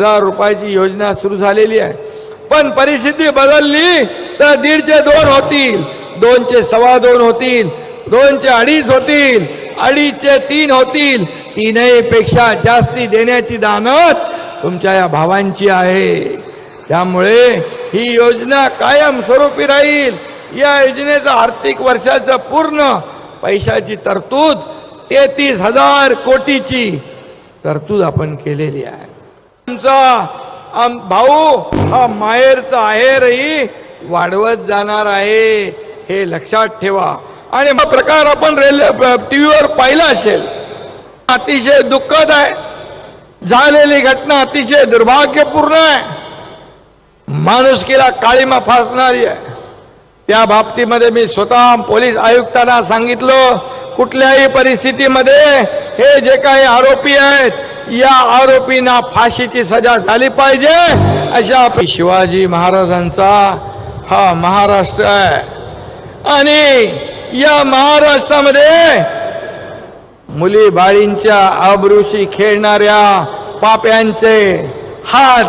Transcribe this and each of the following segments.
1000 रुपयाची योजना सुरू झालेली आहे, पण परिस्थिती बदलली तर 1.5चे 2 होतील, 2चे 2.25 होतील, 2चे 2.5 होतील, 2.5चे 3 होतील. 3 पेक्षा जास्ती देण्याची दानत तुमच्या या भावांची आहे. त्यामुळे ही योजना कायम स्वरूपी राहील. या योजनेचा आर्थिक वर्षाचं पूर्ण पैशाची तरतूद 33,000 कोटीची तरतूद आपण केलेली आहे. तुमचा भाऊ हा माहेरचा आहेरही वाढवत जाणार आहे, हे लक्षात ठेवा. आणि हा प्रकार आपण टीव्हीवर पाहिला असेल, अतिशय दुःखद आहे. झालेली घटना अतिशय दुर्भाग्यपूर्ण आहे, माणुसकीला काळीमा फासणारी आहे. त्या बाबतीमध्ये मी स्वतः पोलीस आयुक्तांना सांगितलं, कुठल्याही परिस्थितीमध्ये हे जे काही आरोपी आहेत या आरोपींना फाशीची सजा झाली पाहिजे. अशा शिवाजी महाराजांचा हा महाराष्ट्र आहे आणि या महाराष्ट्रामध्ये मुली बाळींच्या आबरूशी खेळणाऱ्या पाप्यांचे हात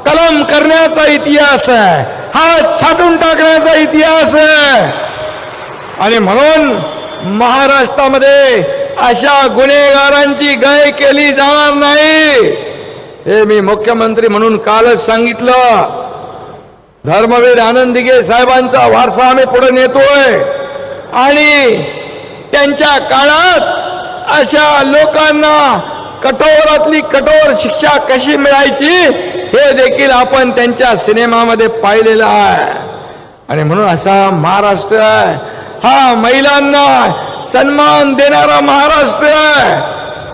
कलम करण्याचा इतिहास आहे, हात छाटून टाकण्याचा इतिहास आहे. आणि म्हणून महाराष्ट्रामध्ये अशा गुन्हेगारांची गय केली जाणार नाही, हे मी मुख्यमंत्री म्हणून कालच सांगितलं. धर्मवीर आनंद दिघे साहेबांचा वारसा आम्ही पुढे नेतोय आणि त्यांच्या काळात अशा लोकांना कठोरातली कठोर शिक्षा कशी मिळायची हे देखील आपण त्यांच्या सिनेमामध्ये पाहिलेलं आहे. आणि म्हणून असा महाराष्ट्र आहे हा महिलांना सन्मान देणारा महाराष्ट्र आहे.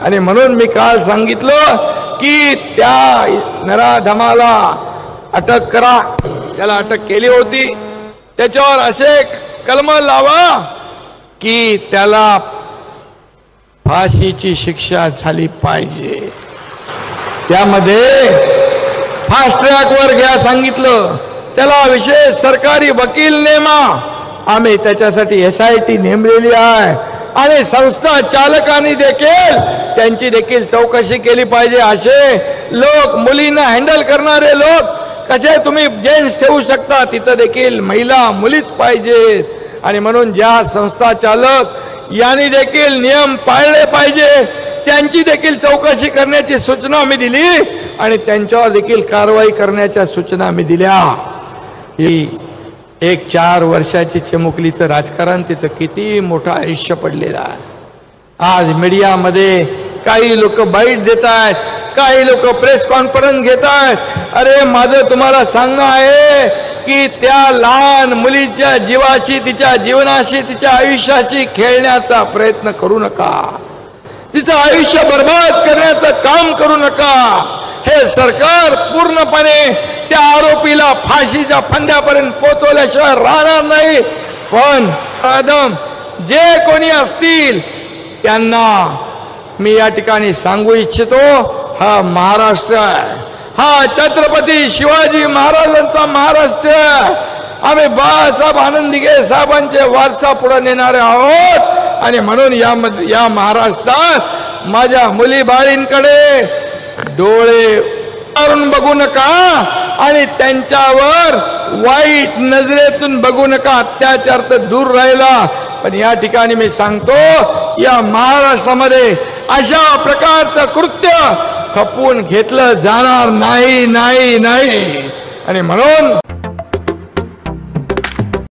आणि म्हणून मी काल सांगितलं की त्या नराधमाला अटक करा, त्याला अटक केली होती, त्याच्यावर असे कलम लावा की त्याला फाशीची शिक्षा झाली पाहिजे. त्यामध्ये फास्ट ट्रॅकवर घ्या सांगितलं, त्याला विशेष सरकारी वकील नेमा, आम्ही त्याच्यासाठी SIT नेमलेली आहे आणि संस्था चालकांनी देखील त्यांची देखील चौकशी केली पाहिजे. असे लोक, मुलींना हँडल करणारे लोक कसे तुम्ही जेंट्स ठेवू शकता, तिथं देखील महिला मुलीच पाहिजेत. आणि म्हणून ज्या संस्था चालक यांनी देखील नियम पाळले पाहिजे त्यांची देखील चौकशी करण्याची सूचना मी दिली आणि त्यांच्यावर देखील कारवाई करण्याच्या सूचना मी दिल्या. ही एक 4 वर्षाची चिमुकलीचं राजकारण, तिचं किती मोठं आयुष्य पडलेलं आहे. आज मीडियामध्ये काही लोक बाईट देत आहेत, काही लोक प्रेस कॉन्फरन्स घेत आहेत. अरे माझं तुम्हाला सांगणं आहे की त्या लहान मुलीच्या जीवाशी, तिच्या जीवनाशी, तिच्या आयुष्याशी खेळण्याचा प्रयत्न करू नका, तिचं आयुष्य बर्बाद करण्याचं काम करू नका. हे सरकार पूर्णपणे त्या आरोपीला फाशीच्या फंद्यापर्यंत पोहोचवल्याशिवाय राहणार नाही. पण आदम जे कोणी असतील त्यांना मी या ठिकाणी सांगू इच्छितो, हा महाराष्ट्र आहे, हा छत्रपती शिवाजी महाराजांचा महाराष्ट्र आहे. आम्ही बाळासाहेब आनंद दिघे साहेबांचे वारसा पुढे नेणारे आहोत. आणि म्हणून या महाराष्ट्रात माझ्या मुली बाळींकडे डोळे उघडून बघू नका आणि त्यांच्यावर वाईट नजरेतून बघू नका. अत्याचार तर दूर राहिला, पण या ठिकाणी मी सांगतो या महाराष्ट्रामध्ये अशा प्रकारचं कृत्य खपवून घेतलं जाणार नाही. आणि म्हणून